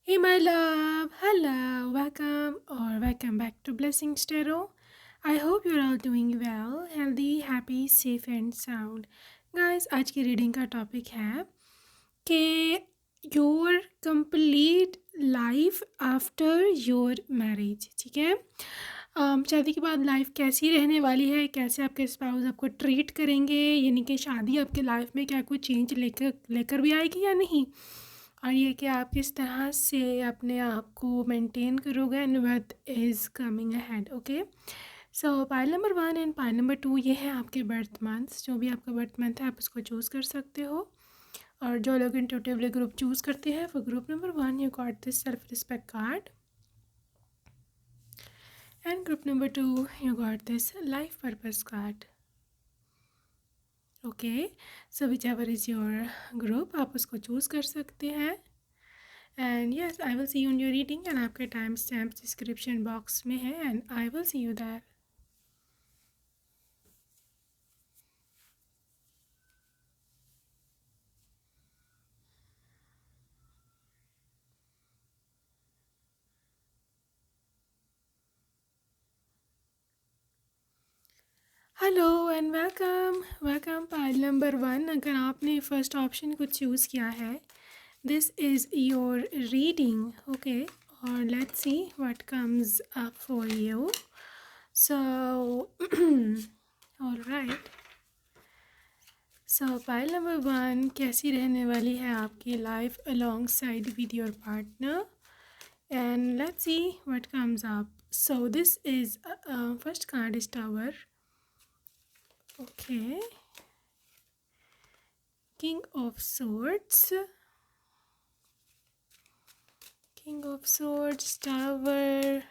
Hey, my love. Hello, welcome or welcome back to Blessings Tarot. I hope you're all doing well, healthy, happy, safe and sound. Guys, आज की reading का topic है कि your complete life after your marriage. ठीक है. शादी के बाद लाइफ कैसी रहने वाली है, कैसे आपके स्पाउस आपको ट्रीट करेंगे, यानी कि शादी आपके लाइफ में क्या कोई चेंज लेकर लेकर भी आएगी या नहीं, और ये कि आप किस तरह से अपने आप को मेंटेन करोगे and what is coming ahead. Okay, so pile number 1 and pile number 2 ये है आपके बर्थ मंथ्स. जो भी आपका बर्थ मंथ है आप उसको चूज़ कर सकते हो, और जो लोग इंट्यूटिवली ग्रुप चूज़ करते हैं वो group number 1 you got this self respect card, and group number 2 you got this life purpose card. Okay, so whichever is your group आप उसको चूज़ कर सकते हैं. And yes, I will see you in your reading, and आपके time stamp description box में है, and I will see you there. Hello and welcome pile number 1. अगर आपने फर्स्ट ऑप्शन को चूज़ किया है, this is your reading. Okay, और let's see what comes up for you. So alright, so pile number 1, कैसी रहने वाली है आपकी life alongside with your partner, and let's see what comes up. So this is first card is tower. Okay, King of Swords, Tower.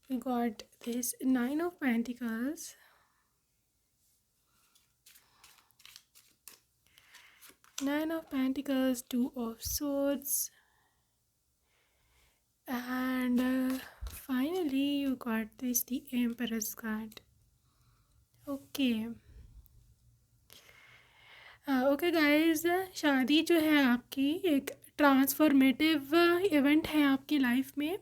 We got this Nine of Pentacles, Two of Swords, and finally you got this the Emperor's card. Okay. Okay guys, शादी जो है आपकी एक transformative event है आपकी life में.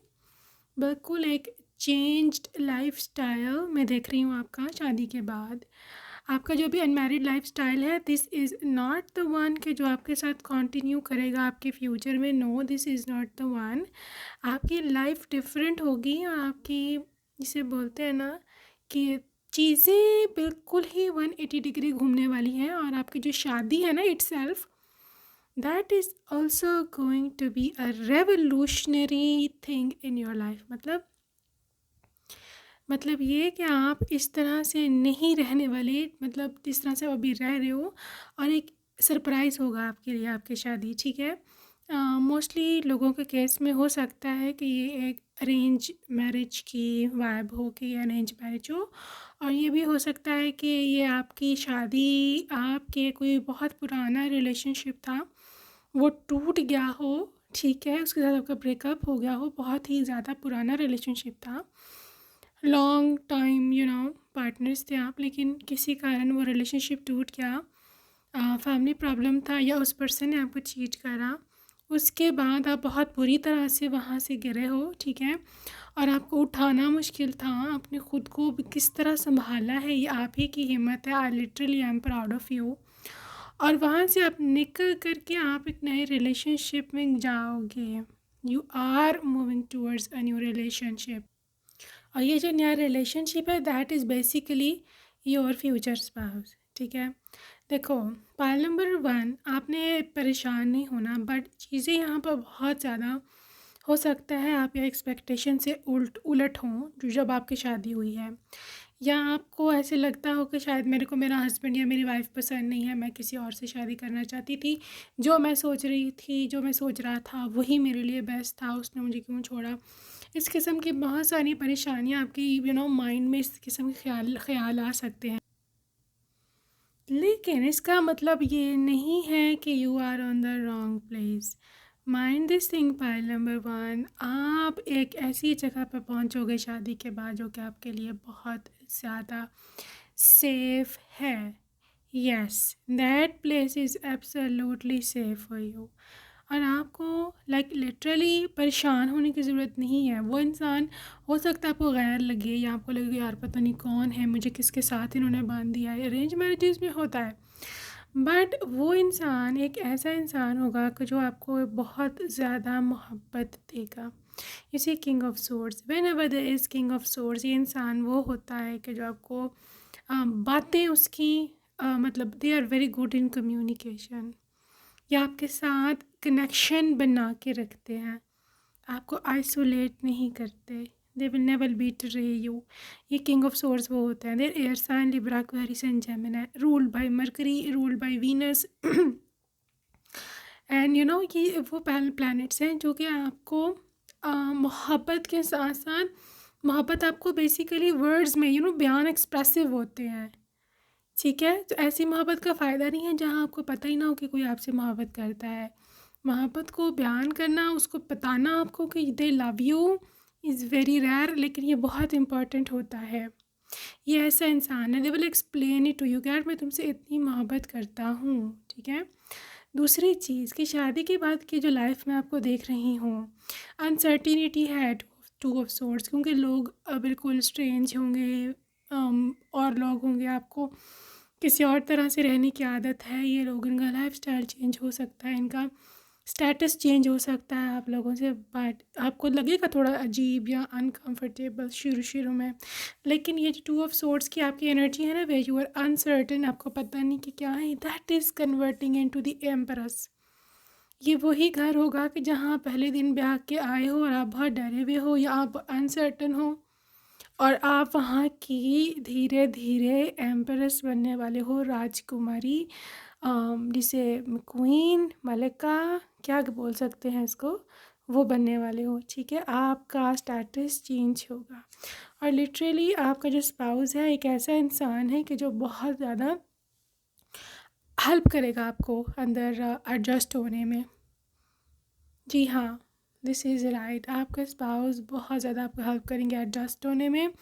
बिल्कुल एक चेंज्ड लाइफ स्टाइल मैं देख रही हूँ आपका शादी के बाद. आपका जो भी अनमैरिड लाइफ स्टाइल है, this is not the one कि जो आपके साथ कंटिन्यू करेगा आपके फ्यूचर में. No, this is not the one. आपकी लाइफ डिफरेंट होगी, और आपकी जिसे बोलते हैं ना कि चीज़ें बिल्कुल ही 180 डिग्री घूमने वाली हैं. और आपकी जो शादी है ना, itself that is also going to be a revolutionary thing in your life. मतलब ये कि आप इस तरह से नहीं रहने वाले, मतलब जिस तरह से आप अभी रह रहे हो, और एक सरप्राइज़ होगा आपके लिए आपकी शादी. ठीक है. मोस्टली लोगों के केस में हो सकता है कि ये एक अरेंज मैरिज की वाइब हो, कि ये अरेंज मैरिज हो, और ये भी हो सकता है कि ये आपकी शादी आपके कोई बहुत पुराना रिलेशनशिप था वो टूट गया हो. ठीक है, उसके साथ आपका ब्रेकअप हो गया हो, बहुत ही ज़्यादा पुराना रिलेशनशिप था, लॉन्ग टाइम पार्टनर्स थे आप, लेकिन किसी कारण वो रिलेशनशिप टूट गया. फैमिली प्रॉब्लम था, या उस पर्सन ने आपको चीट करा. उसके बाद आप बहुत बुरी तरह से वहाँ से गिरे हो. ठीक है, और आपको उठाना मुश्किल था. आपने ख़ुद को किस तरह संभाला है, ये आप ही की हिम्मत है. I literally I am proud of you. और वहाँ से आप निकल करके आप एक नए रिलेशनशिप में जाओगे. You are moving towards a new relationship, और ये जो नया रिलेशनशिप है that is basically your future spouse. ठीक है. देखो, पाइल नंबर 1, आपने परेशान नहीं होना, बट चीज़ें यहाँ पर बहुत ज़्यादा हो सकता है आप या एक्सपेक्टेशन से उलट हों जो जब आपकी शादी हुई है, या आपको ऐसे लगता हो कि शायद मेरे को मेरा हस्बैंड या मेरी वाइफ पसंद नहीं है, मैं किसी और से शादी करना चाहती थी, जो मैं सोच रही थी, जो मैं सोच रहा था वही मेरे लिए बेस्ट था, उसने मुझे क्यों छोड़ा. इस किस्म की बहुत सारी परेशानियाँ आपकी माइंड में इस किस्म के ख्याल आ सकते हैं. लेकिन इसका मतलब ये नहीं है कि you are on the wrong place. Mind this thing pile number 1, आप एक ऐसी जगह पर पहुंचोगे शादी के बाद जो कि आपके लिए बहुत ज़्यादा सेफ है. Yes, that place is absolutely safe for you. और आपको लाइक लिटरली परेशान होने की ज़रूरत नहीं है। वो इंसान हो सकता है आपको गैर लगे या आपको लगे यार पता नहीं कौन है, मुझे किसके साथ इन्होंने बांध दिया है। अरेंज मैरिजेस में होता है, बट वो इंसान एक ऐसा इंसान होगा कि जो आपको बहुत ज़्यादा मोहब्बत देगा। इसी king of swords, whenever there is king of swords, ये इंसान वो होता है कि जो आपको बातें उसकी मतलब they are very good in communication, या आपके साथ कनेक्शन बना के रखते हैं, आपको आइसोलेट नहीं करते। They will never betray you. ये किंग ऑफ सोर्स वो होते हैं। Their air sign Libra Aquarius and Gemini, ruled by Mercury, ruled by Venus and you know ये वो प्लैनेट्स हैं जो कि आपको मोहब्बत के साथ साथ, मोहब्बत आपको बेसिकली वर्ड्स में बयान एक्सप्रेसिव होते हैं। ठीक है, तो ऐसी मोहब्बत का फ़ायदा नहीं है जहाँ आपको पता ही ना हो कि कोई आपसे मोहब्बत करता है। मोहब्बत को बयान करना, उसको बताना आपको कि they love you is very rare, लेकिन ये बहुत इम्पॉर्टेंट होता है। ये ऐसा इंसान है, they will explain it to you, यार मैं तुमसे इतनी मोहब्बत करता हूँ। ठीक है, दूसरी चीज़ कि शादी के बाद की जो लाइफ में आपको देख रही हूँ, अनसर्टिनिटी है टू ऑफ सोर्ड्स, क्योंकि लोग बिल्कुल स्ट्रेंज होंगे, और लोग होंगे आपको किसी और तरह से रहने की आदत है। ये लोग, इनका लाइफस्टाइल चेंज हो सकता है, इनका स्टेटस चेंज हो सकता है आप लोगों से, बट आपको लगेगा थोड़ा अजीब या अनकंफर्टेबल शुरू शुरू में। लेकिन ये जो टू ऑफ सोर्ड्स की आपकी एनर्जी है ना, वे यू आर अनसर्टेन, आपको पता नहीं कि क्या है, that is converting into the empress. ये वही घर होगा कि जहाँ पहले दिन ब्याह के आए हो और आप बहुत डरे हुए हो या आप अनसर्टन हो, और आप वहाँ की धीरे धीरे एम्परस बनने वाले हो, राजकुमारी, जिसे क्वीन, मलिका, क्या बोल सकते हैं इसको, वो बनने वाले हो। ठीक है, आपका स्टेटस चेंज होगा। और लिटरली आपका जो स्पाउस है एक ऐसा इंसान है कि जो बहुत ज़्यादा हेल्प करेगा आपको अंदर एडजस्ट होने में। जी हाँ, दिस इज़ राइट। आपका स्पाउस बहुत ज़्यादा आपको हेल्प करेंगे एडजस्ट होने में,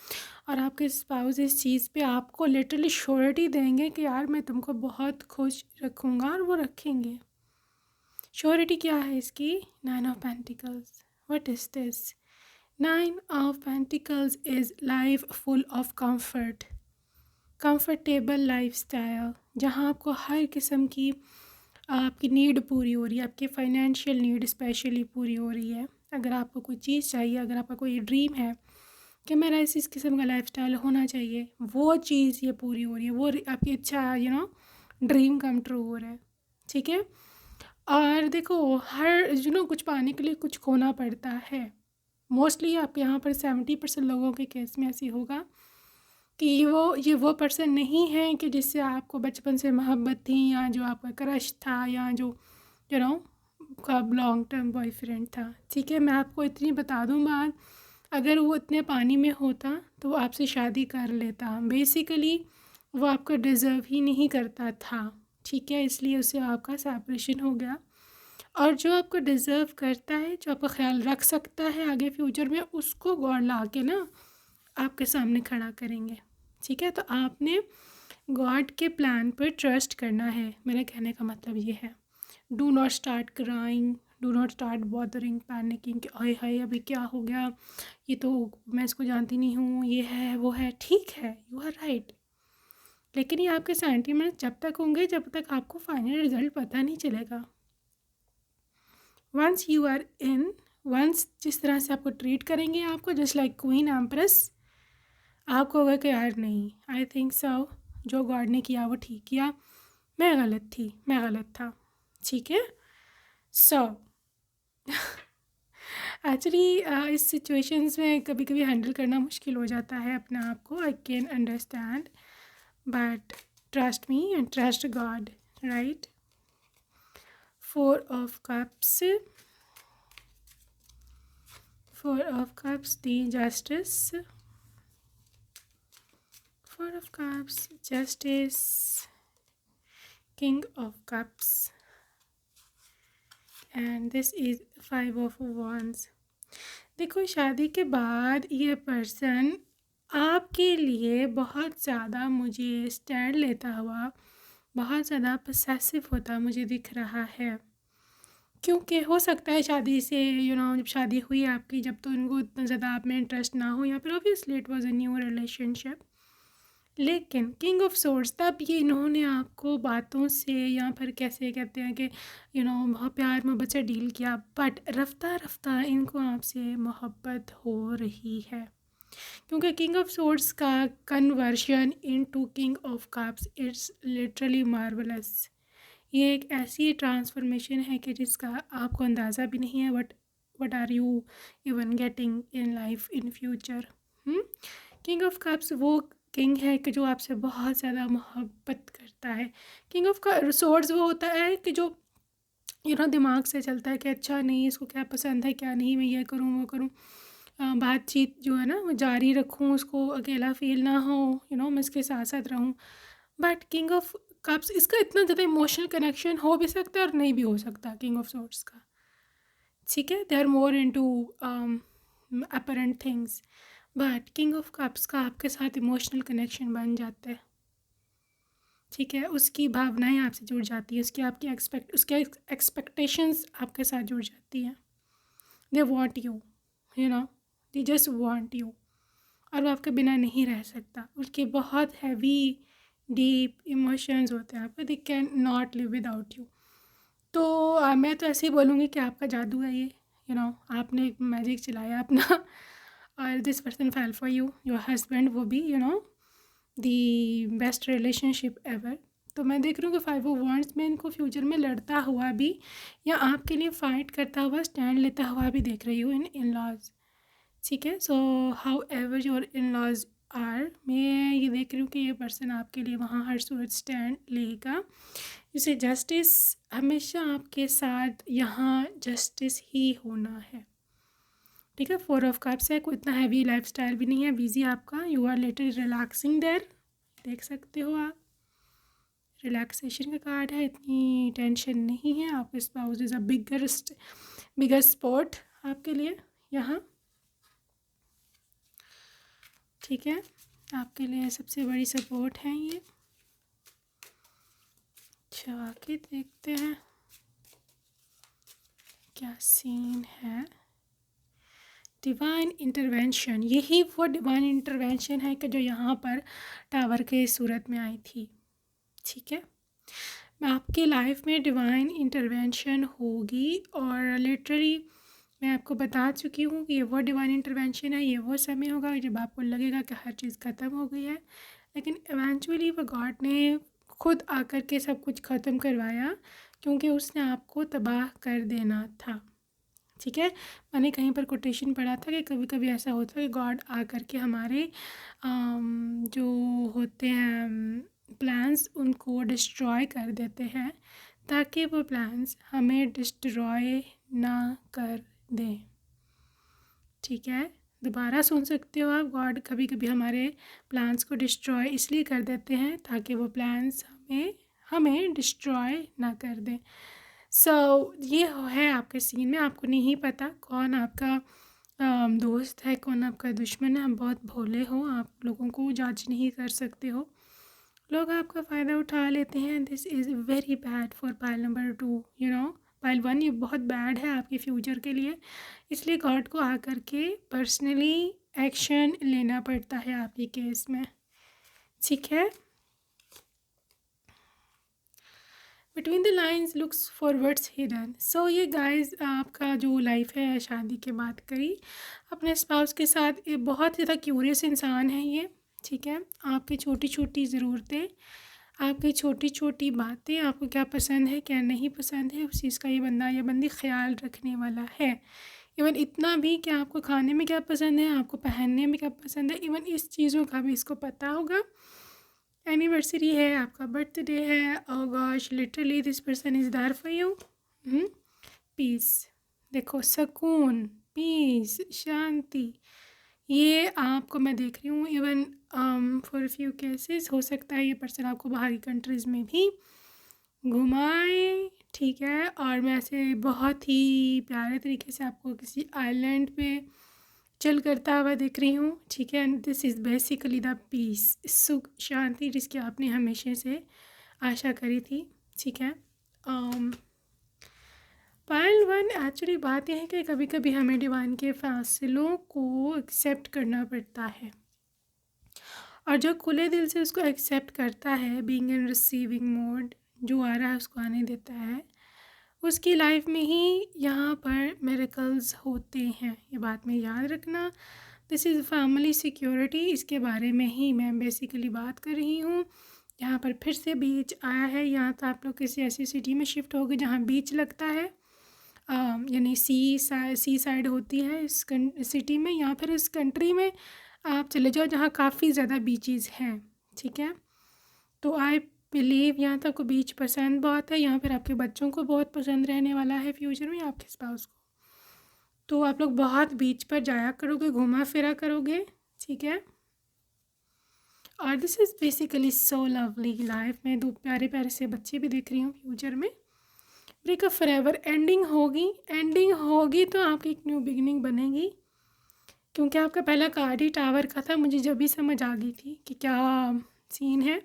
और आपके स्पाउस इस चीज़ पे आपको लिटरली श्योरिटी देंगे कि यार मैं तुमको बहुत खुश रखूँगा, और वो रखेंगे। श्योरिटी क्या है इसकी? 9 of pentacles. What is this? 9 of pentacles is life full of comfort, comfortable lifestyle, जहाँ आपको हर किस्म की आपकी नीड पूरी हो रही है, आपकी फाइनेंशियल नीड स्पेशली पूरी हो रही है। अगर आपको कोई चीज़ चाहिए, अगर आपका कोई ड्रीम है कि मेरा इस किस्म का लाइफस्टाइल होना चाहिए, वो चीज़ ये पूरी हो रही है, वो आपकी इच्छा ड्रीम कम ट्रू हो रहा है। ठीक है, और देखो हर कुछ पाने के लिए कुछ खोना पड़ता है। मोस्टली आपके यहाँ पर 70% लोगों के केस में ऐसी होगा कि ये वो पर्सन नहीं है कि जिससे आपको बचपन से मोहब्बत थी, या जो आपका क्रश था, या जो कब लॉन्ग टर्म बॉयफ्रेंड था। ठीक है, मैं आपको इतनी बता दूँ बात, अगर वो इतने पानी में होता तो वो आपसे शादी कर लेता। बेसिकली वो आपका डिज़र्व ही नहीं करता था। ठीक है, इसलिए उससे आपका सेपरेशन हो गया। और जो आपको डिज़र्व करता है, जो आपका ख्याल रख सकता है आगे फ्यूचर में, उसको गॉड ला के ना आपके सामने खड़ा करेंगे। ठीक है, तो आपने गॉड के प्लान पर ट्रस्ट करना है। मेरे कहने का मतलब ये है, do not start crying, do not start bothering, panicking कि हाय हाय अभी क्या हो गया, ये तो मैं इसको जानती नहीं हूँ, ये है वो है। ठीक है, यू आर राइट, लेकिन ये आपके सेंटीमेंट्स जब तक होंगे जब तक आपको फाइनल रिजल्ट पता नहीं चलेगा। Once you are in, once जिस तरह से आपको ट्रीट करेंगे, आपको जस्ट लाइक क्वीन एम्प्रेस, आपको होगा कि यार नहीं, आई थिंक सो, जो गॉड ने किया वो ठीक किया, मैं गलत थी, मैं गलत था। ठीक है, सो एक्चुअली इस सिचुएशंस में कभी कभी हैंडल करना मुश्किल हो जाता है अपने आप को, I can understand, but trust me and trust God, right. 4 of cups, 4 of cups, the justice, 4 of cups, justice, king of cups, and this is 5 of wands। देखो शादी के बाद ये पर्सन आपके लिए बहुत ज़्यादा मुझे स्टैंड लेता हुआ, बहुत ज़्यादा पोसेसिव होता मुझे दिख रहा है। क्योंकि हो सकता है शादी से जब शादी हुई आपकी, जब तो उनको इतना ज़्यादा आप में इंटरेस्ट ना हो, या फिर obviously it was a new relationship. लेकिन किंग ऑफ सोर्ड्स, तब ये इन्होंने आपको बातों से, या फिर कैसे कहते हैं कि बहुत प्यार मोहब्बत से डील किया, बट रफ्ता रफ्ता इनको आपसे मोहब्बत हो रही है। क्योंकि किंग ऑफ सोर्ड्स का conversion into king of cups it's literally marvellous. ये एक ऐसी ट्रांसफॉर्मेशन है कि जिसका आपको अंदाज़ा भी नहीं है, what are you even getting in life in future. King of cups वो किंग है कि जो आपसे बहुत ज़्यादा मोहब्बत करता है। किंग ऑफ सोर्ड्स वो होता है कि जो दिमाग से चलता है कि अच्छा नहीं, इसको क्या पसंद है क्या नहीं, मैं ये करूँ वो करूँ, बातचीत जो है ना वो जारी रखूँ, उसको अकेला फील ना हो, मैं इसके साथ साथ रहूँ। बट किंग ऑफ कप्स, इसका इतना ज़्यादा इमोशनल कनेक्शन हो भी सकता है और नहीं भी हो सकता किंग ऑफ सोर्ड्स का। ठीक है, they are more into apparent things, but king of cups का आपके साथ इमोशनल कनेक्शन बन जाता है। ठीक है, उसकी भावनाएं आपसे जुड़ जाती है, उसके एक्सपेक्टेशंस आपके साथ जुड़ जाती हैं। They want you, they just want you, और वो आपके बिना नहीं रह सकता। उसके बहुत हैवी डीप इमोशंस होते हैं आपके, दे can not live without you. तो मैं तो ऐसे ही बोलूँगी कि आपका जादू है ये, आपने एक मैजिक चलाया अपना और this person fail for you, your husband वो भी दी बेस्ट रिलेशनशिप एवर। तो मैं देख रही हूँ कि 5 ऑफ वांड्स में इनको फ्यूचर में लड़ता हुआ भी, या आपके लिए फ़ाइट करता हुआ, स्टैंड लेता हुआ भी देख रही हूँ इन लॉज। ठीक है, so however your in-laws are, मैं ये देख रही हूँ कि ये पर्सन आपके लिए वहाँ हर सूरत स्टैंड लेगा। इसे जस्टिस हमेशा आपके साथ यहाँ जस्टिस ही होना है। ठीक है, 4 ऑफ कप्स है, कोई इतना हैवी लाइफस्टाइल भी नहीं है, बिजी आपका, you are little relaxing there, देख सकते हो आप, रिलैक्सेशन का कार्ड है, इतनी टेंशन नहीं है। आपके spouse is a bigger support आपके लिए यहाँ। ठीक है, आपके लिए सबसे बड़ी सपोर्ट है ये। अच्छा, आगे देखते हैं क्या सीन है। डिवाइन इंटरवेंशन, यही वो डिवाइन इंटरवेंशन है कि जो यहाँ पर टावर के सूरत में आई थी। ठीक है, आपकी लाइफ में डिवाइन इंटरवेंशन होगी, और लिटरली मैं आपको बता चुकी हूँ कि ये वो डिवाइन इंटरवेंशन है, ये वो समय होगा जब आपको लगेगा कि हर चीज़ ख़त्म हो गई है, लेकिन इवेंचुअली वो गॉड ने खुद आकर के सब कुछ ख़त्म करवाया, क्योंकि उसने आपको तबाह कर देना था। ठीक है, मैंने कहीं पर कोटेशन पढ़ा था कि कभी कभी ऐसा होता है कि गॉड आकर के हमारे जो होते हैं प्लान्स उनको डिस्ट्रॉय कर देते हैं, ताकि वो प्लान्स हमें डिस्ट्रॉय ना कर दें। ठीक है, दोबारा सुन सकते हो आप, गॉड कभी कभी हमारे प्लान्स को डिस्ट्रॉय इसलिए कर देते हैं ताकि वो प्लान्स हमें डिस्ट्रॉय ना कर दें। ये है आपके सीन में। आपको नहीं पता कौन आपका दोस्त है, कौन आपका दुश्मन है। हम बहुत भोले हो, आप लोगों को जज नहीं कर सकते हो, लोग आपका फ़ायदा उठा लेते हैं। This is very bad for pile number 2, pile 1 ये बहुत बैड है आपके फ्यूचर के लिए, इसलिए गॉड को आकर के पर्सनली एक्शन लेना पड़ता है आपके केस में। ठीक है, between the lines looks forwards hidden. So ये गाइस आपका जो लाइफ है शादी के बाद करी अपने स्पाउस के साथ, ये बहुत ज़्यादा क्यूरियस इंसान है ये। ठीक है, आपकी छोटी छोटी ज़रूरतें, आपकी छोटी छोटी बातें, आपको क्या पसंद है क्या नहीं पसंद है, उस चीज़ का ये बंदा या बंदी ख्याल रखने वाला है। इवन इतना भी कि आपको खाने में क्या पसंद है, आपको पहनने में क्या पसंद है, इवन इस चीज़ों का भी इसको पता होगा। एनिवर्सरी है, आपका बर्थडे है, oh gosh literally this person is there for you. Peace, देखो सुकून, पीस, शांति, ये आपको मैं देख रही हूँ। इवन फॉर फ्यू केसेस हो सकता है ये पर्सन आपको बाहरी कंट्रीज़ में भी घुमाए। ठीक है, और मैं ऐसे बहुत ही प्यारे तरीके से आपको किसी आइलैंड पे चिल करता हुआ देख रही हूँ। ठीक है, and this is basically the peace, सुख शांति जिसकी आपने हमेशा से आशा करी थी। ठीक है, पाइल वन एक्चुअली बात यह है कि कभी कभी हमें डिवाइन के फैसलों को एक्सेप्ट करना पड़ता है, और जो खुले दिल से उसको एक्सेप्ट करता है, बीइंग इन रिसीविंग मोड, जो आ रहा है उसको आने देता है, उसकी लाइफ में ही यहाँ पर मिरेकल्स होते हैं। ये बात में याद रखना। दिस इज़ फैमिली सिक्योरिटी, इसके बारे में ही मैं बेसिकली बात कर रही हूँ। यहाँ पर फिर से बीच आया है, यहाँ तो आप लोग किसी ऐसी सिटी में शिफ्ट हो गए जहाँ बीच लगता है, यानी सी साइड होती है इस सिटी में, या फिर इस कंट्री में आप चले जाओ जहाँ काफ़ी ज़्यादा बीचेस हैं, ठीक है। तो आई बिलीव यहाँ तक को बीच पसंद बहुत है, यहाँ फिर आपके बच्चों को बहुत पसंद रहने वाला है फ्यूचर में, आपके स्पाउस को। तो आप लोग बहुत बीच पर जाया करोगे, घूमा फिरा करोगे, ठीक है। और this is basically so lovely life में 2 प्यारे प्यारे से बच्चे भी देख रही हूँ फ्यूचर में। ब्रेकअप फॉरएवर, एंडिंग होगी तो आपकी एक न्यू बिगिनिंग बनेगी, क्योंकि आपका पहला कार्ड ही टावर का था। मुझे जब भी समझ आ गई थी कि क्या सीन है।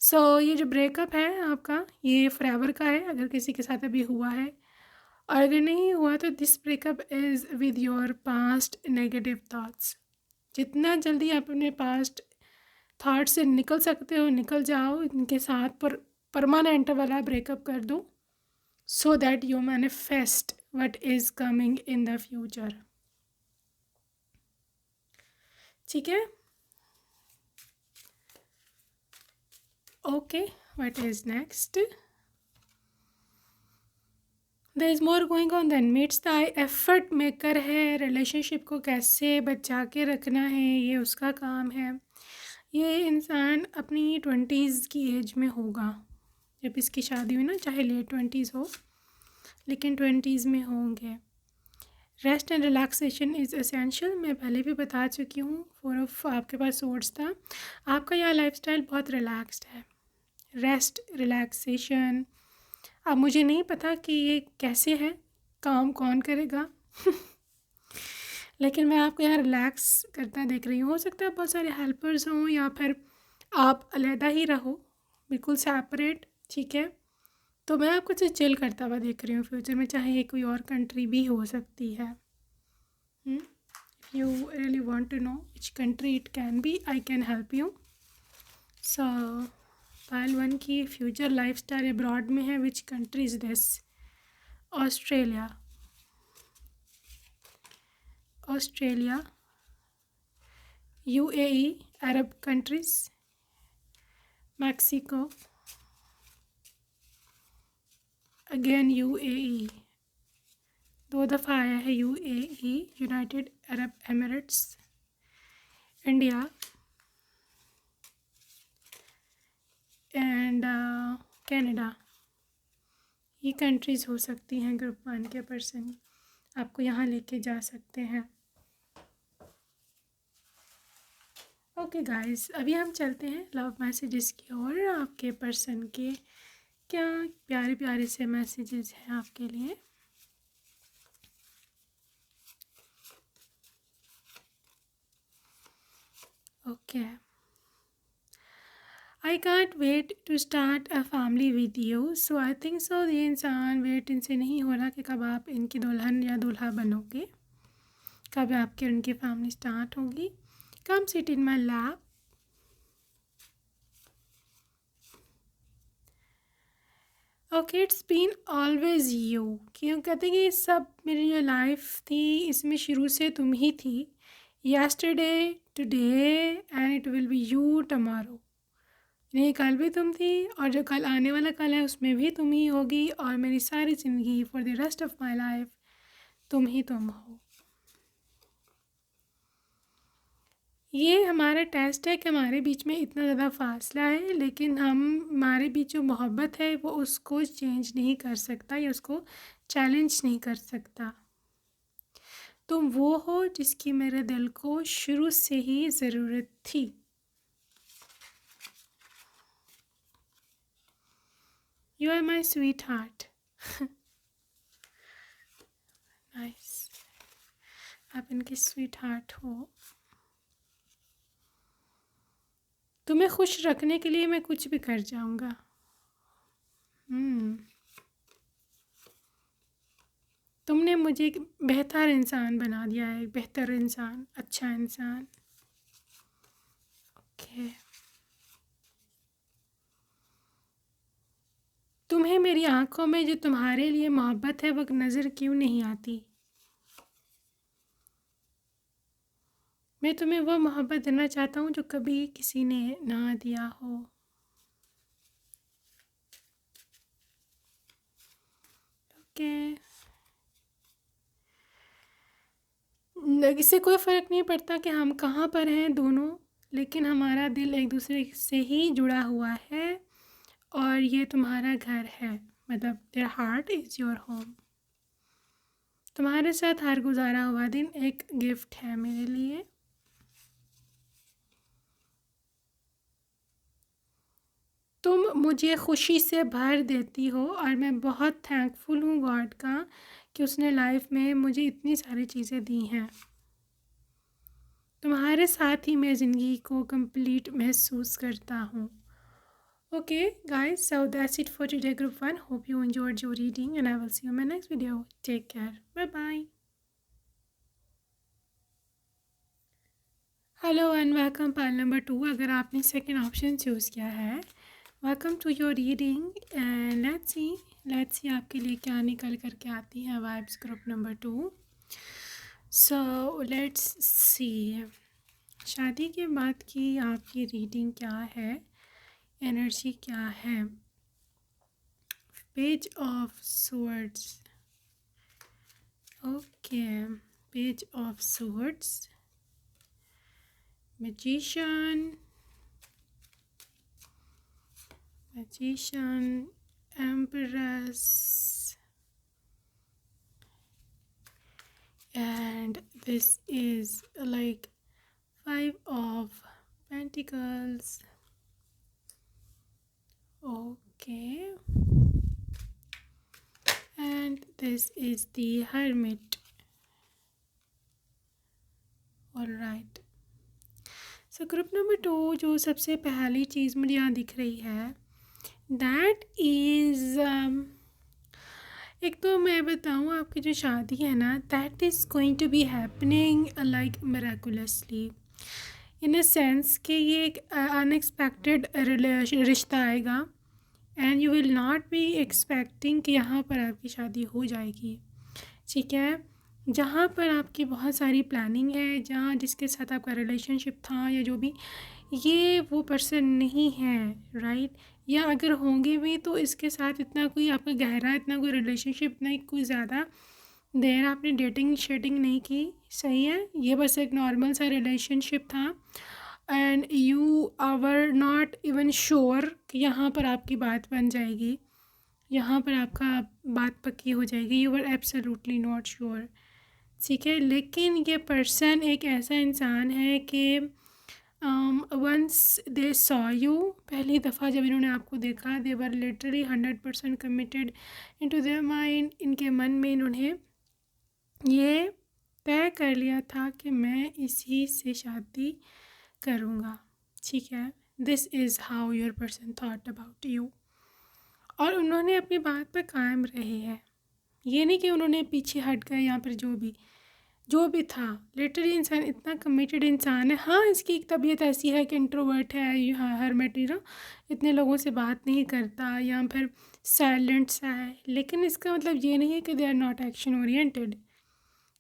सो ये जो ब्रेकअप है आपका, ये फॉरएवर का है, अगर किसी के साथ अभी हुआ है, और अगर नहीं हुआ तो this breakup is with your past negative thoughts. जितना जल्दी आप अपने पास्ट थाट से निकल सकते हो निकल जाओ, इनके साथ पर परमानेंट वाला ब्रेकअप कर दो, so that you manifest what is coming in the future, ठीक है। Okay, what is next? There is more going on than meets the eye. Effort maker है, रिलेशनशिप को कैसे बचा के रखना है ये उसका काम है। ये इंसान अपनी 20s की एज में होगा जब इसकी शादी हुई ना, चाहे लेट 20s हो, लेकिन 20s में होंगे। Rest and relaxation is essential, मैं पहले भी बता चुकी हूँ। 4 ऑफ आपके पास सोर्स था। आपका यह लाइफस्टाइल बहुत रिलैक्स्ड है, रेस्ट रिलैक्सेशन। अब मुझे नहीं पता कि ये कैसे है, काम कौन करेगा लेकिन मैं आपको यहाँ रिलैक्स करता देख रही हूँ। हो सकता है बहुत सारे हेल्पर्स हों, या फिर आप अलहदा ही रहो, बिल्कुल सेपरेट, ठीक है। तो मैं आपको कुछ चिल करता हुआ देख रही हूँ फ्यूचर में, चाहे ये कोई और कंट्री भी हो सकती है। If you really want to know which country it can be, I can help you. So pile one की फ्यूचर लाइफस्टाइल अब्रॉड में है। Which country is this? Australia, UAE, Arab countries, Mexico, again UAE, 2 दफ़ा आया है UAE, United Arab Emirates, India and Canada. ये countries हो सकती हैं ग्रुप 1 के पर्सन आपको यहाँ लेके जा सकते हैं। ओके गाइस, अभी हम चलते हैं लव मैसेजेस की ओर। आपके पर्सन के क्या प्यारे प्यारे से मैसेजेस हैं आपके लिए। Okay, I can't wait to start a family with you. So I think so ये इंसान वेट इनसे नहीं हो रहा कि कब आप इनकी दुल्हन या दूल्हा बनोगे, कब आपकी उनकी फैमिली स्टार्ट होगी। Come sit in my lap. Okay, it's been always you. क्यों कहते हैं कि सब मेरी जो लाइफ थी इसमें शुरू से तुम ही थी। Yesterday, today and it will be you tomorrow. नहीं, कल भी तुम थी, और जो कल आने वाला कल है उसमें भी तुम ही होगी, और मेरी सारी ज़िंदगी for the rest of my life तुम ही तुम हो। ये हमारा टेस्ट है कि हमारे बीच में इतना ज़्यादा फासला है, लेकिन हमारे बीच जो मोहब्बत है वो उसको चेंज नहीं कर सकता या उसको चैलेंज नहीं कर सकता। तुम वो हो जिसकी मेरे दिल को शुरू से ही ज़रूरत थी। You are my sweetheart. Nice, आप इनकी स्वीट हार्ट हो। तुम्हें खुश रखने के लिए मैं कुछ भी कर जाऊँगा। तुमने मुझे एक बेहतर इंसान बना दिया है, एक बेहतर इंसान, अच्छा इंसान। ओके। तुम्हें मेरी आंखों में जो तुम्हारे लिए मोहब्बत है वो नज़र क्यों नहीं आती? मैं तुम्हें वो मोहब्बत देना चाहता हूँ जो कभी किसी ने ना दिया हो। ओके। इससे कोई फ़र्क नहीं पड़ता कि हम कहाँ पर हैं दोनों, लेकिन हमारा दिल एक दूसरे से ही जुड़ा हुआ है और ये तुम्हारा घर है, मतलब their heart is your home. तुम्हारे साथ हर गुजारा हुआ दिन एक गिफ्ट है मेरे लिए। तुम मुझे खुशी से भर देती हो और मैं बहुत थैंकफुल हूँ गॉड का कि उसने लाइफ में मुझे इतनी सारी चीज़ें दी हैं। तुम्हारे साथ ही मैं ज़िंदगी को कंप्लीट महसूस करता हूँ। Okay, guys, so that's it for today, group 1. Hope you enjoyed your reading, and I will see you in my next video. Take care. Bye bye. Hello and welcome pile number 2. अगर आपने second option choose किया है, welcome to your reading and let's see आपके लिए क्या निकल कर के आती है vibes group number 2. So let's see शादी के बाद की आपकी रीडिंग क्या है, एनर्जी क्या है. Page of swords. Okay, page of swords, magician, empress, and this is like 5 of pentacles. Okay, and this is the hermit. All right. So group number 2 जो सबसे पहली चीज़ मुझे यहाँ दिख रही है दैट इज़ एक तो मैं बताऊँ आपकी जो शादी है ना that is going to be happening like miraculously in a sense कि ये एक अनएक्सपेक्टेड रिश्ता आएगा and you will not be expecting कि यहाँ पर आपकी शादी हो जाएगी. ठीक है, जहाँ पर आपकी बहुत सारी प्लानिंग है, जहाँ जिसके साथ आपका रिलेशनशिप था या जो भी, ये वो पर्सन नहीं है, राइट. या अगर होंगे भी तो इसके साथ इतना कोई आपका गहरा, इतना कोई रिलेशनशिप नहीं, कोई ज़्यादा देर आपने डेटिंग शेटिंग नहीं की. सही है, ये बस एक नॉर्मल सा रिलेशनशिप था and you our not even sure कि यहाँ पर आपकी बात बन जाएगी, यहाँ पर आपका बात पक्की हो जाएगी. You are absolutely not sure. ठीक है, लेकिन ये पर्सन एक ऐसा इंसान है कि वंस दे सॉ यू, पहली दफ़ा जब इन्होंने आपको देखा, they were literally 100% committed into their mind. इनके मन में इन्होंने ये तय कर लिया था कि मैं इसी से शादी करूँगा. ठीक है, this is how your person thought about you. और उन्होंने अपनी बात पर कायम रहे हैं. ये नहीं कि उन्होंने पीछे हट गए या फिर जो भी था. लिटरली इंसान इतना कमिटेड इंसान है. हाँ, इसकी एक तबीयत ऐसी है कि इंट्रोवर्ट है, हाँ हरमेट, इतने लोगों से बात नहीं करता या फिर साइलेंट सा है, लेकिन इसका मतलब ये नहीं है कि they are not action oriented.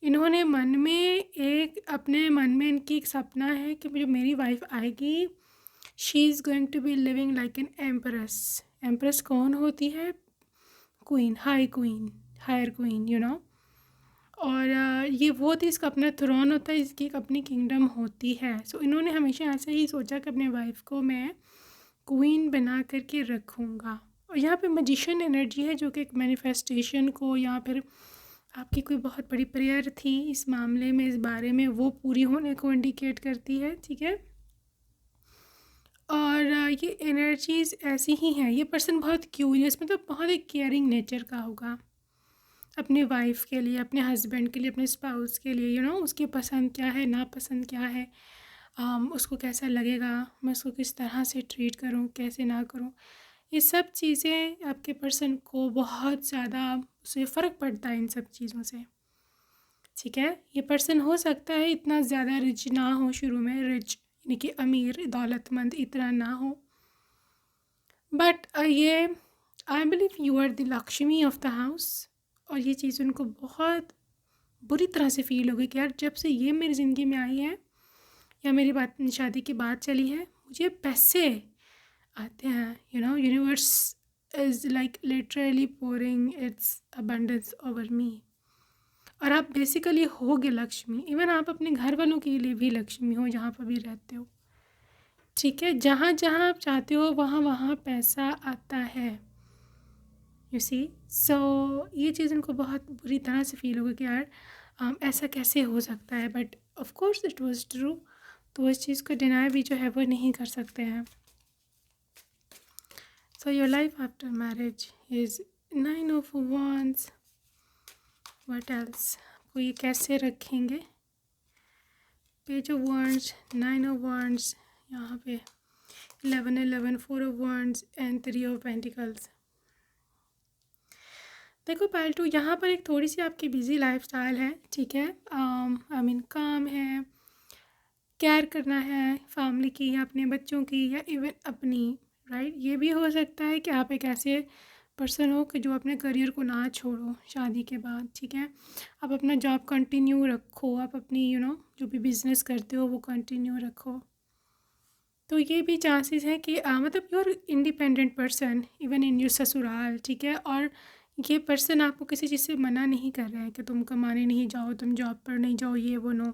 इन्होंने अपने मन में इनकी एक सपना है कि जो मेरी वाइफ आएगी, she is going to be living like an empress. Empress कौन होती है? Queen, higher queen. और ये वो थी, इसका अपना थ्रोन होता है, इसकी एक अपनी किंगडम होती है. सो इन्होंने हमेशा ऐसा ही सोचा कि अपने वाइफ को मैं क्वीन बना करके रखूँगा. और यहाँ पे मैजिशियन एनर्जी है जो कि एक मैनिफेस्टेशन को या फिर आपकी कोई बहुत बड़ी प्रेयर थी इस मामले में, इस बारे में, वो पूरी होने को इंडिकेट करती है. ठीक है, और ये एनर्जीज़ ऐसी ही हैं. ये पर्सन बहुत क्यूरियस, मतलब बहुत एक केयरिंग नेचर का होगा अपने वाइफ के लिए, अपने हस्बैंड के लिए, अपने स्पाउस के लिए. उसकी पसंद क्या है, नापसंद क्या है, उसको कैसा लगेगा, मैं उसको किस तरह से ट्रीट करूँ, कैसे ना करूँ. ये सब चीज़ें आपके पर्सन को बहुत ज़्यादा उसे फ़र्क पड़ता है इन सब चीज़ों से, ठीक है। ये पर्सन हो सकता है इतना ज़्यादा रिच ना हो शुरू में, रिच यानी कि अमीर दौलतमंद इतना ना हो, बट ये I believe you are the Lakshmi of the house. और ये चीज़ उनको बहुत बुरी तरह से फील होगी कि यार जब से ये मेरी ज़िंदगी में आई है या मेरी बात शादी की बात चली है, मुझे पैसे आते हैं, universe is like literally pouring it's abundance over me. और आप बेसिकली होगे लक्ष्मी, इवन आप अपने घर वालों के लिए भी लक्ष्मी हो जहाँ पर भी रहते हो, ठीक है। जहाँ जहाँ आप चाहते हो वहाँ वहाँ पैसा आता है, यू सी। सो ये चीज़ उनको बहुत बुरी तरह से फील होगी कि यार ऐसा कैसे हो सकता है, but of course it was true. तो इस चीज़ को डिनाई भी जो है वो नहीं कर सकते हैं। So your life after marriage is 9 of wands। What else, आपको ये कैसे रखेंगे? Page of wands, 9 of wands, यहाँ पे 11 4 of wands and 3 of pentacles। देखो पालतू, यहाँ पर एक थोड़ी सी आपकी बिजी लाइफस्टाइल है, ठीक है। आई मीन काम है, केयर करना है फैमिली की या अपने बच्चों की या इवन अपनी, राइट। ये भी हो सकता है कि आप एक ऐसे पर्सन हो कि जो अपने करियर को ना छोड़ो शादी के बाद, ठीक है। आप अपना जॉब कंटिन्यू रखो, आप अपनी जो भी बिज़नेस करते हो वो कंटिन्यू रखो। तो ये भी चांसेस हैं कि मतलब you are independent person even in your sasural, ठीक है। और ये पर्सन आपको किसी चीज़ से मना नहीं कर रहा है कि तुम कमाने नहीं जाओ, तुम जॉब पर नहीं जाओ, ये वो, नो।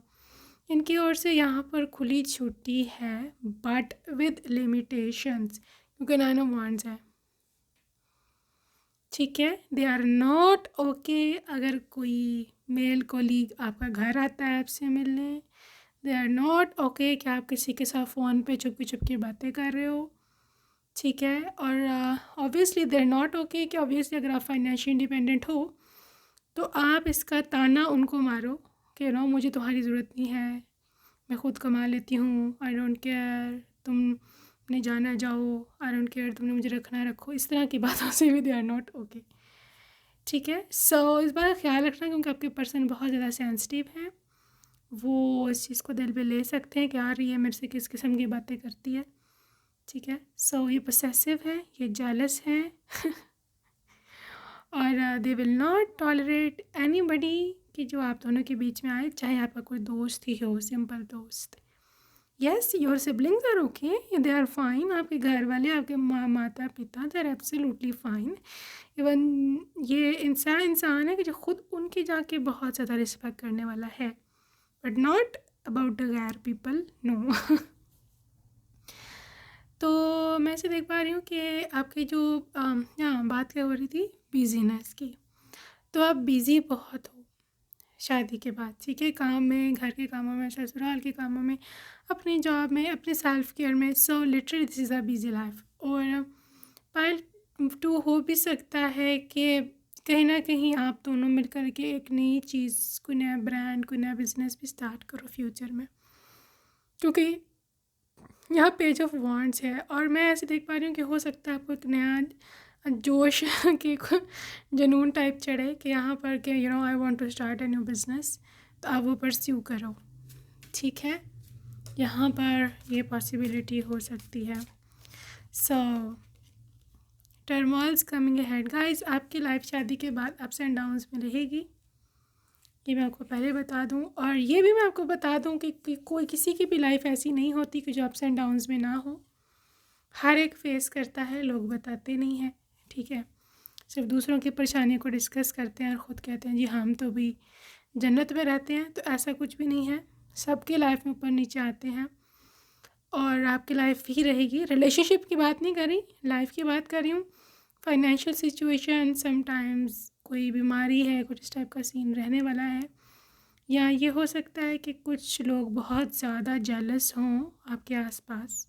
इनकी ओर से यहाँ पर खुली छुट्टी है, बट विद लिमिटेशंस, क्योंकि 9 ऑफ wands है, ठीक है। दे आर नॉट ओके अगर कोई मेल कोलीग आपका घर आता है आपसे मिलने। दे आर नॉट ओके कि आप किसी के साथ फ़ोन पे चुपके चुपके बातें कर रहे हो, ठीक है। और obviously they are not okay कि ऑब्वियसली अगर आप फाइनेंशियल इंडिपेंडेंट हो तो आप इसका ताना उनको मारो कि मुझे तुम्हारी ज़रूरत नहीं है, मैं ख़ुद कमा लेती हूँ, आई डोंट केयर, तुमने जाना जाओ, आई डोंट केयर, तुमने मुझे रखना रखो। इस तरह की बातों से भी दे आर नॉट ओके, ठीक है। सो इस बात का ख्याल रखना, क्योंकि आपके पर्सन बहुत ज़्यादा सेंसिटिव है, वो इस चीज़ को दिल पे ले सकते हैं कि यार ये मेरे से किस किस्म की बातें करती है, ठीक है। सो ये पोसेसिव है, ये जेलस है और they will not tolerate anybody कि जो आप दोनों के बीच में आए, चाहे आपका कोई दोस्त ही हो, सिंपल दोस्त। Yes, your siblings are okay, they are fine. आपके घर वाले, आपके माता पिता, they are absolutely fine. Even ये इंसान है कि जो खुद उनकी जाके बहुत ज़्यादा रिस्पेक्ट करने वाला है, बट नॉट अबाउट द गैर पीपल, नो। तो मैं ऐसे देख पा रही हूँ कि आपकी जो यहाँ बात क्या हो रही थी बिजीनेस की, तो आप बिज़ी बहुत हो शादी के बाद, ठीक है। काम में, घर के कामों में, ससुराल के कामों में, अपनी जॉब में, अपने सेल्फ केयर में। So literally this is a busy life. और पाइल टू हो भी सकता है कि कहीं ना कहीं आप दोनों मिलकर के एक नई चीज़, कोई नया ब्रांड, कोई नया बिजनेस भी स्टार्ट करो फ्यूचर में, क्योंकि यहाँ पेज ऑफ wands है। और मैं ऐसे देख पा रही हूँ कि हो सकता है आपको एक नया जोश के जुनून टाइप चढ़े कि यहाँ पर कि I want to start a new business, तो आप वो परस्यू करो, ठीक है। यहाँ पर ये पॉसिबिलिटी हो सकती है। सो टर्मोइल्स कमिंग अहेड गाइस, आपकी लाइफ शादी के बाद अप्स एंड डाउन्स में रहेगी, ये मैं आपको पहले बता दूं। और ये भी मैं आपको बता दूं कि कोई किसी की भी लाइफ ऐसी नहीं होती कि जो अप्स एंड डाउन्स में ना हो। हर एक फेस करता है, लोग बताते नहीं हैं, ठीक है। सिर्फ दूसरों की परेशानियों को डिस्कस करते हैं और ख़ुद कहते हैं जी हम तो भी जन्नत में रहते हैं। तो ऐसा कुछ भी नहीं है, सबके लाइफ में ऊपर नीचे आते हैं और आपकी लाइफ ही रहेगी। रिलेशनशिप की बात नहीं कर रही, लाइफ की बात कर रही हूँ। फाइनेंशियल सिचुएशन, समटाइम्स कोई बीमारी है, कुछ इस टाइप का सीन रहने वाला है। या ये हो सकता है कि कुछ लोग बहुत ज़्यादा जेलस हों आपके आसपास,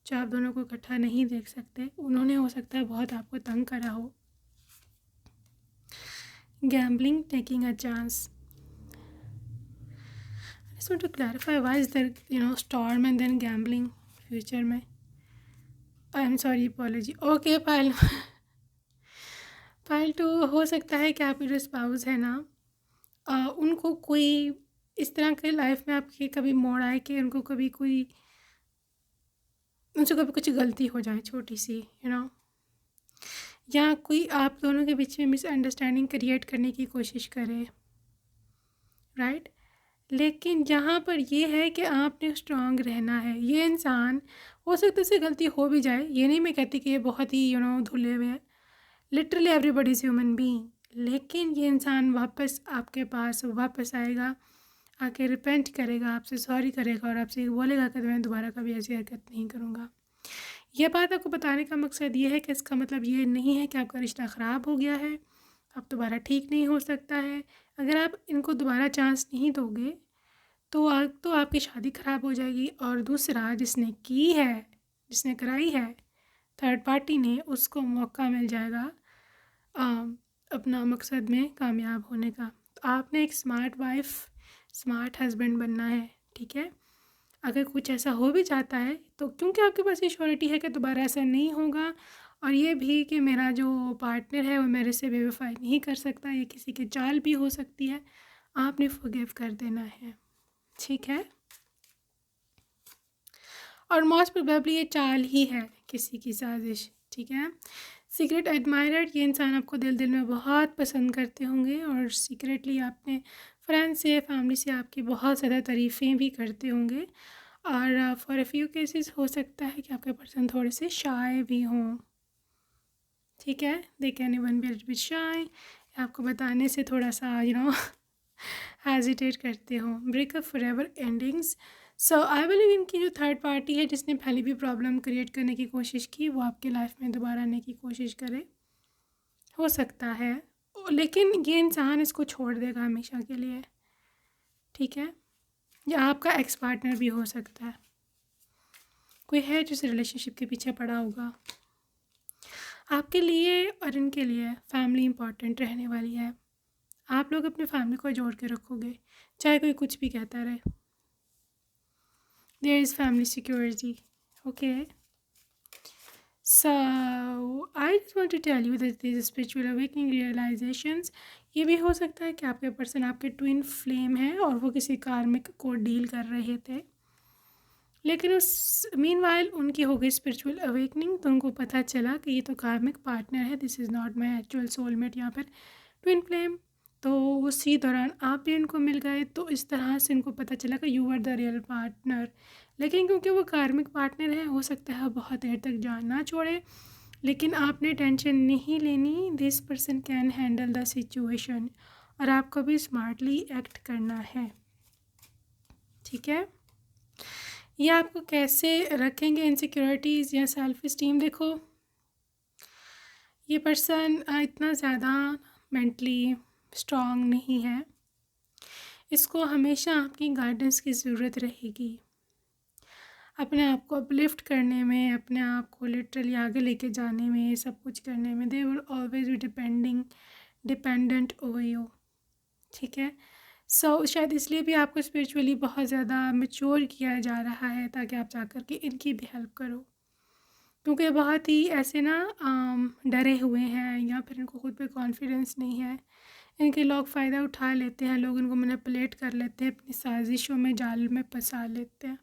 जो आप दोनों को इकट्ठा नहीं देख सकते। उन्होंने हो सकता है बहुत आपको तंग करा हो। Gambling, taking a chance. I just want to clarify why is there storm and then gambling future में। I am sorry, apology. Okay, file file two हो सकता है कि आपके जो स्पाउस है ना, उनको कोई इस तरह के लाइफ में आपके कभी मोड़ आए कि उनको कभी कोई उनसे कभी कुछ गलती हो जाए छोटी सी, या कोई आप दोनों के बीच में मिसअंडरस्टैंडिंग क्रिएट करने की कोशिश करे, राइट। लेकिन यहाँ पर ये है कि आपने स्ट्रांग रहना है। ये इंसान हो सकता है उससे गलती हो भी जाए, ये नहीं मैं कहती कि ये बहुत ही धुले हुए हैं, literally everybody is human being. लेकिन ये इंसान वापस आपके पास वापस आएगा, आके रिपेंट करेगा, आपसे सॉरी करेगा और आपसे बोलेगा कि मैं दोबारा कभी ऐसी हरकत नहीं करूँगा। यह बात आपको बताने का मकसद ये है कि इसका मतलब ये नहीं है कि आपका रिश्ता ख़राब हो गया है, अब दोबारा ठीक नहीं हो सकता है। अगर आप इनको दोबारा चांस नहीं दोगे तो आपकी शादी ख़राब हो जाएगी। और दूसरा, जिसने की है, जिसने कराई है, थर्ड पार्टी ने, उसको मौका मिल जाएगा अपना मकसद में कामयाब होने का। तो आपने एक स्मार्ट वाइफ, स्मार्ट हस्बैंड बनना है, ठीक है। अगर कुछ ऐसा हो भी जाता है तो क्योंकि आपके पास ये श्योरिटी है कि दोबारा ऐसा नहीं होगा, और ये भी कि मेरा जो पार्टनर है वो मेरे से बेवफाई नहीं कर सकता, ये किसी की चाल भी हो सकती है, आपने फॉरगिव कर देना है, ठीक है। और मोस्ट प्रोबेबली ये चाल ही है, किसी की साजिश, ठीक है। सीक्रेट एडमायरर, ये इंसान आपको दिल दिल में बहुत पसंद करते होंगे और सीक्रेटली आपने फ्रेंड से, फैमिली से आपकी बहुत ज़्यादा तारीफ़ें भी करते होंगे। और फॉर अ फ्यू केसेस हो सकता है कि आपके पर्सन थोड़े से शाय भी हों, ठीक है। They can even be bit shy, आपको बताने से थोड़ा सा हेजिटेट करते हो। Breakup forever endings, so I believe इनकी जो थर्ड पार्टी है जिसने पहले भी प्रॉब्लम क्रिएट करने की कोशिश की, वो आपकी लाइफ में दोबारा आने की कोशिश करे, हो सकता है। लेकिन ये इंसान इसको छोड़ देगा हमेशा के लिए, ठीक है। या आपका एक्स पार्टनर भी हो सकता है, कोई है जो इस रिलेशनशिप के पीछे पड़ा होगा। आपके लिए और इनके लिए फैमिली इम्पॉर्टेंट रहने वाली है। आप लोग अपने फैमिली को जोड़ के रखोगे, चाहे कोई कुछ भी कहता रहे। There is family security, okay. So I just want to tell you that this spiritual awakening realisations, ये भी हो सकता है कि आपके पर्सन आपके ट्विन फ्लेम है और वो किसी कार्मिक को डील कर रहे थे, लेकिन उस मीनवाइल उनकी हो गई स्पिरिचुअल अवेकनिंग, तो उनको पता चला कि ये तो कार्मिक पार्टनर है, this is not my actual soulmate, यहाँ पर ट्विन फ्लेम। तो उसी दौरान आप भी इनको मिल गए, तो इस तरह से इनको पता चला कि you are the real partner. लेकिन क्योंकि वो कार्मिक पार्टनर है, हो सकता है बहुत देर तक जान ना छोड़े, लेकिन आपने टेंशन नहीं लेनी, this person can handle the situation, और आपको भी स्मार्टली एक्ट करना है, ठीक है। ये आपको कैसे रखेंगे इनसिक्योरिटीज़ या सेल्फ इस्टीम, देखो ये पर्सन इतना ज़्यादा मेंटली स्ट्रॉन्ग नहीं है, इसको हमेशा आपकी गाइडेंस की ज़रूरत रहेगी, अपने आप को अपलिफ्ट करने में, अपने आप को लिटरली आगे लेके जाने में, सब कुछ करने में। They will always be dependent over you, ठीक है। सो शायद इसलिए भी आपको स्पिरिचुअली बहुत ज़्यादा मैच्योर किया जा रहा है, ताकि आप जा कर के इनकी भी हेल्प करो, क्योंकि बहुत ही ऐसे ना डरे हुए हैं, या फिर इनको खुद पे कॉन्फिडेंस नहीं है, इनके लोग फ़ायदा उठा लेते हैं, लोग इनको मैनिपुलेट कर लेते हैं, अपनी साजिशों में, जाल में फंसा लेते हैं।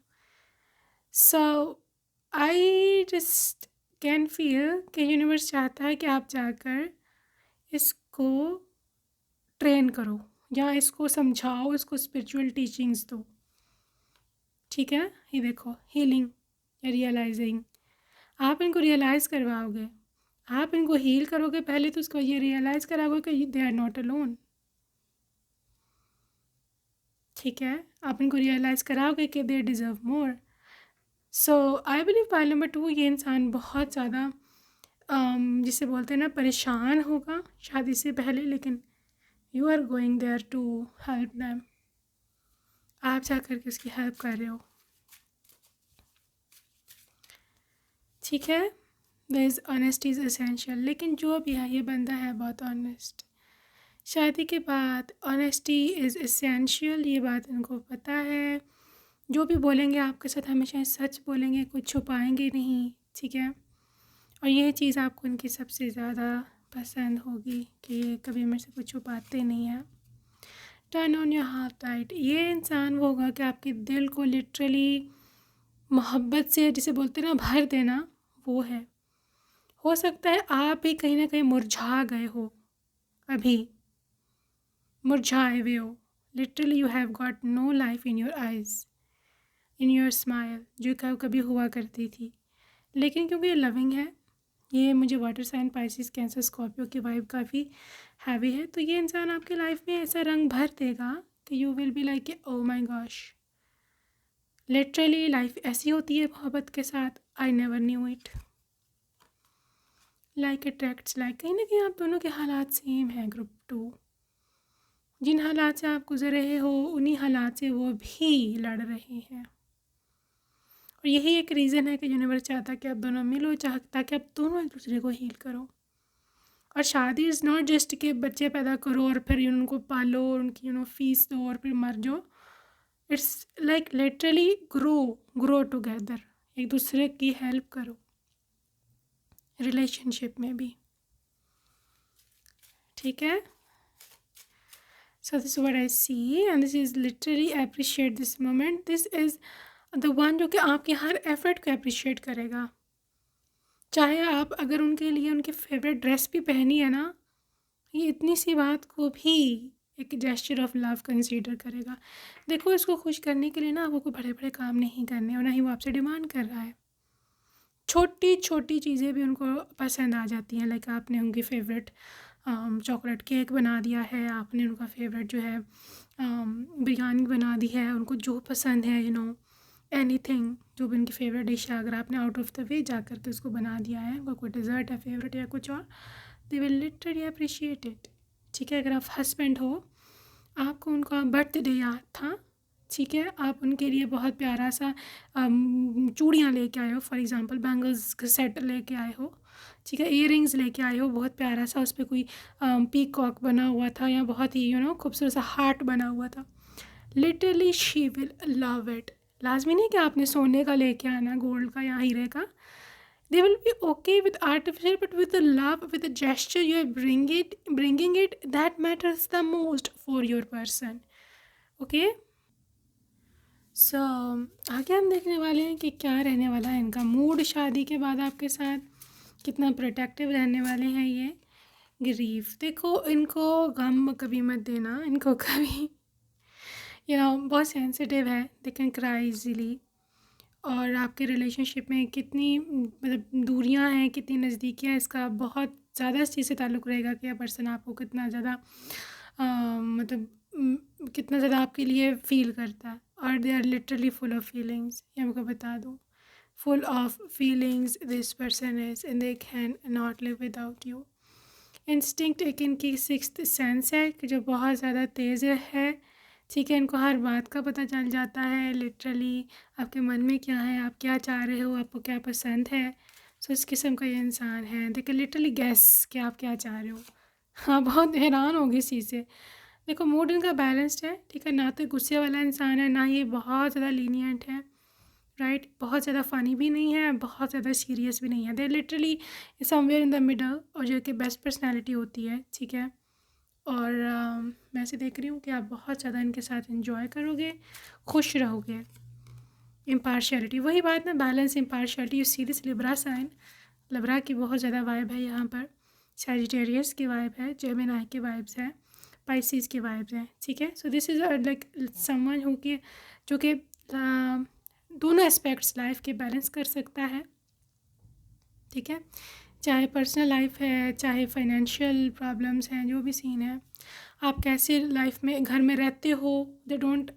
सो आई जस्ट कैन फील कि यूनिवर्स चाहता है कि आप जाकर इसको ट्रेन करो या इसको समझाओ, इसको स्पिरिचुअल टीचिंग्स दो, ठीक है। ये देखो, हीलिंग या रियलाइजिंग, आप इनको रियलाइज़ करवाओगे, आप इनको हील करोगे, पहले तो उसको ये रियलाइज़ कराओगे कि दे आर नॉट अलोन, ठीक है। आप इनको रियलाइज़ कराओगे कि they deserve more. So I believe point number 2, ये इंसान बहुत ज़्यादा जिसे बोलते हैं ना परेशान होगा शादी से पहले, लेकिन you are going there to help them, आप जा कर के उसकी हेल्प कर रहे हो, ठीक है। There is honesty is essential, लेकिन जो भी है ये बंदा है बहुत ऑनेस्ट, शादी के बाद ऑनेस्टी इज़ एसेंशियल, ये बात इनको पता है। जो भी बोलेंगे आपके साथ हमेशा सच बोलेंगे, कुछ छुपाएंगे नहीं, ठीक है। और ये चीज़ आपको इनकी सबसे ज़्यादा पसंद होगी कि ये कभी मेरे से कुछ छुपाते नहीं हैं। Turn on your heart light, ये इंसान वो होगा कि आपके दिल को लिटरली मोहब्बत से जिसे बोलते हैं ना भर देना, वो है। हो सकता है आप भी कहीं ना कहीं मुरझा गए हो, अभी मुरझाए हुए हो। Literally you have got no life in your eyes, in your smile, जो कभी हुआ करती थी। लेकिन क्योंकि ये लविंग है, ये मुझे water sign, pisces, cancer, scorpio की वाइब काफ़ी हैवी है, तो ये इंसान आपके लाइफ में ऐसा रंग भर देगा कि you will be like oh my gosh, literally life ऐसी होती है मोहब्बत के साथ। I never knew it. Like attracts like, कहीं ना कहीं आप दोनों के हालात सेम हैं। ग्रुप 2, जिन हालात से आप गुजर रहे हो उन्हीं हालात से वो भी लड़ रहे हैं, और यही एक रीज़न है कि यूनिवर्स चाहता है कि आप दोनों मिलो, ताकि आप दोनों एक दूसरे को हील करो। और शादी इज़ नॉट जस्ट कि बच्चे पैदा करो और फिर उनको पालो और उनकी फीस दो और फिर मर जाओ। It's like literally grow together, एक दूसरे की हेल्प करो रिलेशनशिप में भी, ठीक है। So this is what I see and this is literally appreciate this moment. This is the one जो कि आपके हर एफर्ट को अप्रिशिएट करेगा। चाहे आप अगर उनके लिए उनकी फेवरेट ड्रेस भी पहनी है ना, ये इतनी सी बात को भी एक जेस्चर ऑफ लव कंसीडर करेगा। देखो, इसको खुश करने के लिए ना आपको कोई बड़े बड़े काम नहीं करने, और ना ही वो आपसे डिमांड कर रहा है। छोटी छोटी चीज़ें भी उनको पसंद आ जाती हैं। लाइक आपने उनकी फेवरेट चॉकलेट केक बना दिया है, आपने उनका फेवरेट जो है बिरयानी बना दी है, उनको जो पसंद है एनीथिंग, जो भी उनकी फेवरेट डिश है, अगर आपने आउट ऑफ द वे जा कर के उसको बना दिया है, उनका कोई डिज़र्ट है फेवरेट या कुछ और, they will literally appreciate it, ठीक है। अगर आप हस्बैंड हो, आपको उनका बर्थडे याद था, ठीक है, आप उनके लिए बहुत प्यारा सा चूड़ियाँ लेके आए हो, फॉर एग्जांपल बैंगल्स का सेट लेके आए हो, ठीक है, ईयरिंग्स लेके आए हो बहुत प्यारा सा, उस पर कोई पीकॉक बना हुआ था या बहुत ही खूबसूरत सा हार्ट बना हुआ था। Literally she will love it. लाजमी नहीं कि आपने सोने का लेके आना, गोल्ड का या हीरे का। They will be okay with artificial, but with the love, with the gesture you are bringing it, that matters the most for your person. Okay? So आगे हम देखने वाले हैं कि क्या रहने वाला है इनका मूड शादी के बाद आपके साथ, कितना प्रोटेक्टिव रहने वाले हैं ये। ग्रीफ, देखो इनको गम कभी मत देना, इनको कभी बहुत सेंसिटिव है, दे कैन क्राई इजीली। और आपके रिलेशनशिप में कितनी मतलब दूरियां हैं, कितनी नज़दीकियाँ हैं, इसका बहुत ज़्यादा इस चीज़ से ताल्लुक़ रहेगा कि यह पर्सन आपको कितना ज़्यादा कितना ज़्यादा आपके लिए फ़ील करता है। और they are literally full of feelings, ये हमको बता दूँ, full of feelings this person is, and they can not live without you. Instinct एक इनकी सिक्स्थ सेंस है कि जो बहुत ज़्यादा तेज़ है, ठीक है। इनको हर बात का पता चल जाता है, लिटरली आपके मन में क्या है, आप क्या चाह रहे हो, आपको क्या पसंद है। सो इस किस्म का ये इंसान है, देखो लिटरली गैस कि आप क्या चाह रहे हो। हाँ, बहुत हैरान होगी इस चीज़ से। देखो मूड इनका बैलेंस्ड है, ठीक है, ना तो गुस्से वाला इंसान है, ना ये बहुत ज़्यादा लीनियंट है, राइट, बहुत ज़्यादा फ़नी भी नहीं है, बहुत ज़्यादा सीरियस भी नहीं है, they literally somewhere in the middle, और जो कि बेस्ट पर्सनैलिटी होती है, ठीक है। और मैं ऐसे देख रही हूँ कि आप बहुत ज़्यादा इनके साथ एंजॉय करोगे, खुश रहोगे। इम्पार्शियलिटी, वही बात ना, balance, impartiality. You see this Libra sign, Libra की बहुत ज़्यादा वाइब है यहाँ पर, सैजिटेरियस की वाइब है, जेमिनी की वाइब्स है, पाइसिस की वाइब्स हैं, ठीक है। सो this is like someone who कि जो कि दोनों एस्पेक्ट्स लाइफ के बैलेंस कर सकता है, ठीक है। चाहे पर्सनल लाइफ है, चाहे फाइनेंशियल प्रॉब्लम्स हैं, जो भी सीन है, आप कैसे लाइफ में घर में रहते हो, दे डोंट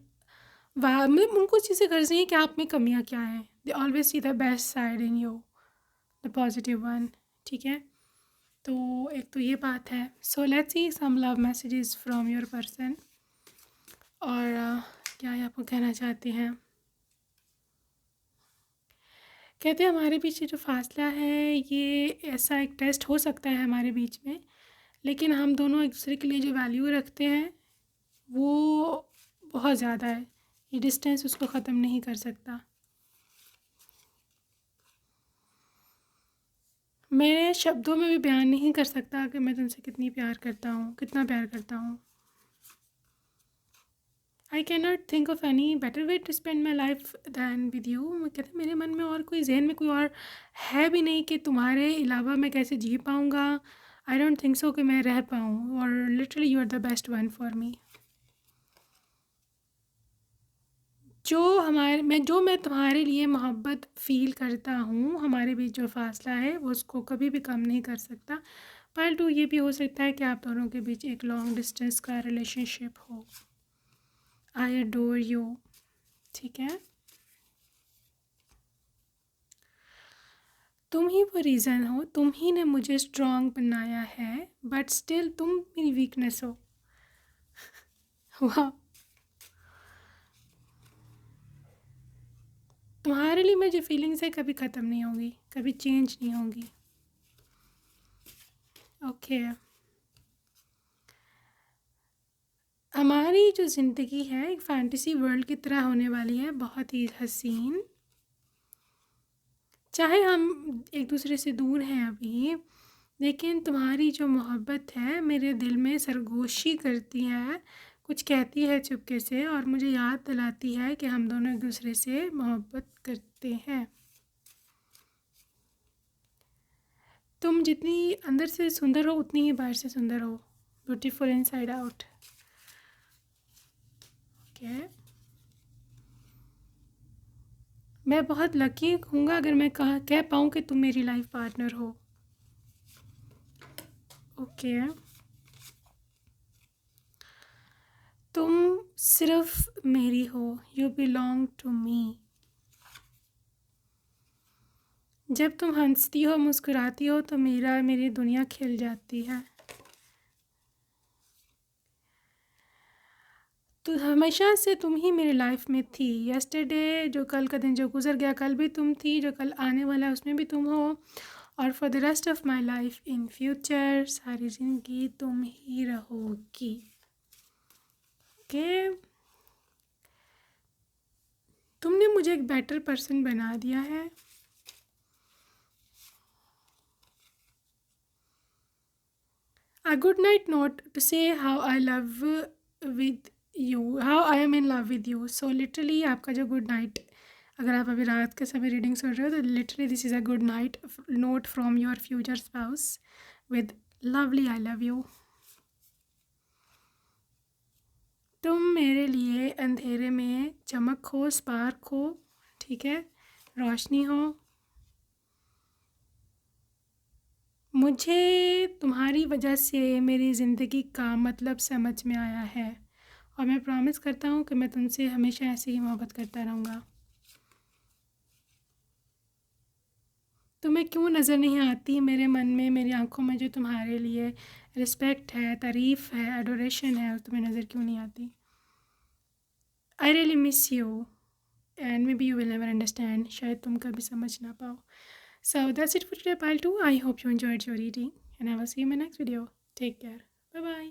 मतलब उनको इस चीज़ से गर्ज नहीं है कि आप में कमियां क्या हैं, they always see the best side in you, the positive one, ठीक है। तो एक तो ये बात है। So let's see some love messages from your person, और क्या ये आपको कहना चाहते हैं। कहते हैं हमारे बीच जो फासला है, ये ऐसा एक टेस्ट हो सकता है हमारे बीच में, लेकिन हम दोनों एक दूसरे के लिए जो वैल्यू रखते हैं वो बहुत ज़्यादा है, ये डिस्टेंस उसको ख़त्म नहीं कर सकता। मैं शब्दों में भी बयान नहीं कर सकता कि मैं तुमसे कितना प्यार करता हूँ। I can not think of any better way to spend my life than with you. मैं कहते मेरे मन में और कोई जहन में कोई और है भी नहीं कि तुम्हारे अलावा मैं कैसे जी पाऊँगा। आई डोंट थिंक सो कि मैं रह पाऊँ, और literally you are the best one for me. जो मैं तुम्हारे लिए मोहब्बत फ़ील करता हूँ, हमारे बीच जो फ़ासला है वो उसको कभी भी कम नहीं कर सकता। पार्ट 2 ये भी हो सकता है कि आप दोनों के बीच एक लॉन्ग डिस्टेंस का रिलेशनशिप हो। आई अडोर यू, ठीक है। तुम ही वो रीज़न हो, तुम ही ने मुझे स्ट्रॉन्ग बनाया है, बट स्टिल तुम मेरी वीकनेस हो। वाह, तुम्हारे लिए मेरी जो फीलिंग्स है कभी ख़त्म नहीं होगी, कभी चेंज नहीं होगी। ओके, हमारी जो ज़िंदगी है एक फैंटेसी वर्ल्ड की तरह होने वाली है, बहुत ही हसीन। चाहे हम एक दूसरे से दूर हैं अभी, लेकिन तुम्हारी जो मोहब्बत है मेरे दिल में सरगोशी करती है, कुछ कहती है चुपके से, और मुझे याद दिलाती है कि हम दोनों एक दूसरे से मोहब्बत करते हैं। तुम जितनी अंदर से सुंदर हो उतनी ही बाहर से सुंदर हो, ब्यूटीफुल इनसाइड आउट। ओके, मैं बहुत लकी हूँगा अगर मैं कह पाऊँ कि तुम मेरी लाइफ पार्टनर हो। ओके, तुम सिर्फ मेरी हो, यू बिलोंग टू मी। जब तुम हंसती हो, मुस्कुराती हो, तो मेरी दुनिया खिल जाती है। तो हमेशा से तुम ही मेरी लाइफ में थी। यस्टरडे, जो कल का दिन जो गुजर गया, कल भी तुम थी, जो कल आने वाला है उसमें भी तुम हो, और for the rest of my life in future, सारी ज़िंदगी तुम ही रहोगी। ओके, तुमने मुझे एक बेटर पर्सन बना दिया है। A good night note to say how I love with you, how I am in love with you. So literally आपका जो गुड नाइट, अगर आप अभी रात के समय रीडिंग सुन रहे हो तो literally this is a good night note from your future spouse with lovely I love you. तुम मेरे लिए अंधेरे में चमक हो, स्पार्क हो, ठीक है, रोशनी हो। मुझे तुम्हारी वजह से मेरी ज़िंदगी का मतलब समझ में आया है, और मैं प्रॉमिस करता हूँ कि मैं तुमसे हमेशा ऐसे ही मोहब्बत करता रहूँगा। तुम्हें क्यों नज़र नहीं आती मेरे मन में, मेरी आंखों में जो तुम्हारे लिए रिस्पेक्ट है, तारीफ़ है, एडोरेशन है, तुम्हें नज़र क्यों नहीं आती? I really miss you and may be you will never understand, शायद तुम कभी समझ ना पाओ। So that's it for today, pile 2. I hope you enjoyed your reading, and I will see you in my next video. Take care. Bye bye.